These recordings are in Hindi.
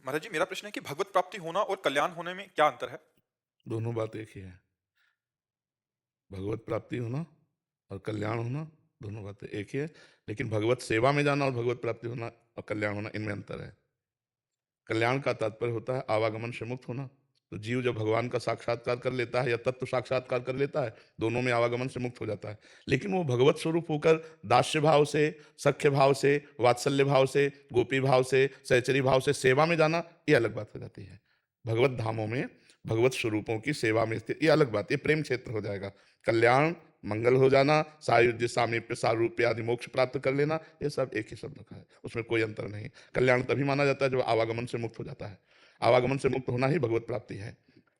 महाराज जी, मेरा प्रश्न है कि भगवत प्राप्ति होना और कल्याण होने में क्या अंतर है? दोनों बात एक ही है। भगवत प्राप्ति होना और कल्याण होना, दोनों बातें एक ही है, लेकिन भगवत सेवा में जाना और भगवत प्राप्ति होना और कल्याण होना, इनमें अंतर है। कल्याण का तात्पर्य होता है आवागमन से मुक्त होना। तो जीव जब भगवान का साक्षात्कार कर लेता है या तत्व साक्षात्कार कर लेता है, दोनों में आवागमन से मुक्त हो जाता है। लेकिन वो भगवत स्वरूप होकर दास्य भाव से, सख्य भाव से, वात्सल्य भाव से, गोपी भाव से, सहचरी भाव से सेवा में जाना, ये अलग बात हो जाती है। भगवत धामों में भगवत स्वरूपों की सेवा में स्थित, ये अलग बात, ये प्रेम क्षेत्र हो जाएगा। कल्याण, मंगल हो जाना, सायुज्य, सामीप्य, सारूप्य आदि मोक्ष प्राप्त कर लेना, ये सब एक ही शब्द का है, उसमें कोई अंतर नहीं। कल्याण तभी माना जाता है जब आवागमन से मुक्त हो जाता है। आवागमन से मुक्त होना ही भगवत प्राप्ति है,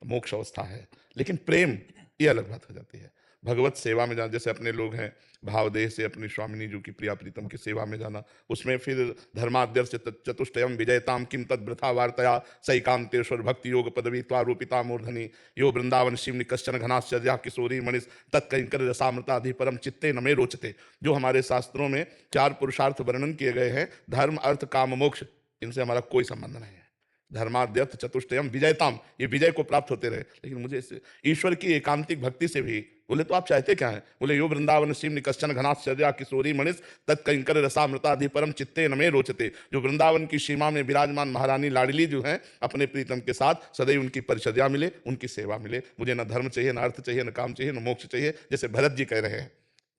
मोक्ष अवस्था है। लेकिन प्रेम, ये अलग बात हो जाती है। भगवत सेवा में जाना, जैसे अपने लोग हैं भावदेह से अपनी स्वामिनी जी की प्रिया प्रीतम की सेवा में जाना, उसमें फिर धर्माद्यर्श चतुष्टयम विजयताम किम तद वृथा वार्तया सैकांतेश्वर भक्ति योग पदवी त्वारूपिता मूर्धनि यो वृंदावन शिवनि कश्चन घनाश्चर्या किशोरी मणिस तत्कंकर रसामृताधि परम चित्ते न मे रोचते। जो हमारे शास्त्रों में 4 पुरुषार्थ वर्णन किए गए हैं, धर्म अर्थ काम मोक्ष, इनसे हमारा कोई संबंध नहीं है। धर्माद्यर्थ चतुष्टयम विजयताम, ये विजय को प्राप्त होते रहे, लेकिन मुझे इस ईश्वर की एकांतिक भक्ति से भी, बोले तो आप चाहते क्या है? बोले यो वृंदावन शिव निकश्चन घनाश्चर्या किशोरी मणिस तत्कंकर रसामृताधि परम चित्ते न मे रोचते। जो वृंदावन की सीमा में विराजमान महारानी लाडली जो हैं, अपने प्रीतम के साथ सदैव उनकी परिचर्या मिले, उनकी सेवा मिले। मुझे न धर्म चाहिए, न अर्थ चाहिए, न काम चाहिए, न मोक्ष चाहिए, जैसे भरत जी कह रहे हैं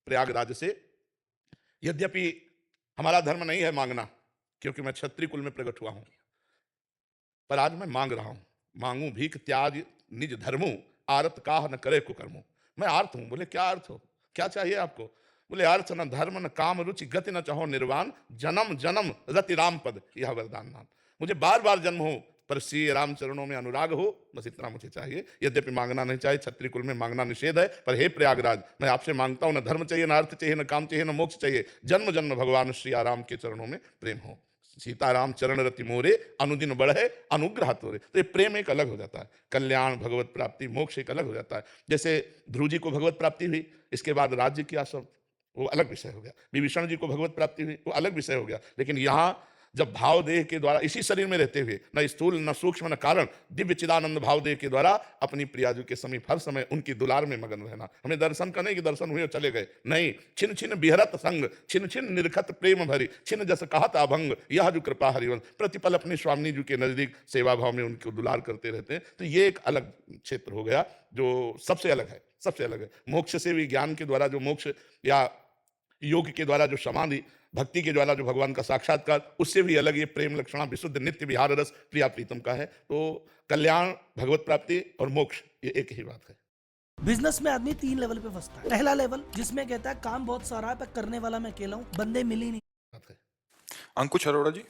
प्रयागराज से। यद्यपि हमारा धर्म नहीं है मांगना, क्योंकि मैं क्षत्रिय कुल में प्रकट हुआ हूं, पर आज मैं मांग रहा हूं। मांगू भीख त्याज निज धर्मू, आरत काह न करे कुकर्मू। मैं आर्त हूं। बोले क्या अर्थ हो, क्या चाहिए आपको? बोले अर्थ न धर्म न काम रुचि गति न चाहो निर्वाण, जन्म जन्म रति राम पद यह वरदान नाम। मुझे बार बार जन्म हो, पर श्री राम चरणों में अनुराग हो, बस इतना मुझे चाहिए। यद्यपि मांगना नहीं चाहिए, क्षत्रिय कुल में मांगना निषेध है, पर हे प्रयागराज, मैं आपसे मांगता हूं, न धर्म चाहिए, न अर्थ चाहिए, न काम चाहिए, न मोक्ष चाहिए, जन्म जन्म भगवान श्री राम के चरणों में प्रेम हो। सीताराम चरण रति मोरे, अनुदिन बढ़े अनुग्रह तोरे। तो ये प्रेम एक अलग हो जाता है, कल्याण भगवत प्राप्ति मोक्ष एक अलग हो जाता है। जैसे ध्रुव जी को भगवत प्राप्ति हुई, इसके बाद राज्य की आशा, वो अलग विषय हो गया। विभीषण जी को भगवत प्राप्ति हुई, वो अलग विषय हो गया। लेकिन यहाँ जब भाव देह के द्वारा इसी शरीर में रहते हुए, न स्थूल न सूक्ष्म न कारण, दिव्य चिदानंद भाव देह के द्वारा अपनी प्रियाजू के समीप हर समय उनकी दुलार में मगन रहना। हमें दर्शन का नहीं कि दर्शन हुए और चले गए, नहीं। छिन छिन बिहरत संग, छिन छिन निरखत प्रेम भरी, छिन जस कहत अभंग, यह जो कृपा हरिवंश। प्रतिपल अपनी स्वामी जी के नजदीक सेवा भाव में उनको दुलार करते रहते हैं। तो ये एक अलग क्षेत्र हो गया, जो सबसे अलग है, सबसे अलग है। मोक्ष से भी, ज्ञान के द्वारा जो मोक्ष या योग के द्वारा जो समाधि, भक्ति के द्वारा जो भगवान का साक्षात्कार, उससे भी अलग ये प्रेम लक्षणा विशुद्ध नित्य विहार रस प्रिया प्रीतम का है। तो कल्याण, भगवत प्राप्ति और मोक्ष, ये एक ही बात है। बिजनेस में आदमी 3 लेवल पे फंसता है। पहला लेवल जिसमें कहता है काम बहुत सारा है पर करने वाला मैं अकेला हूँ, बंदे मिल ही नहीं। अंकुश अरोड़ा जी।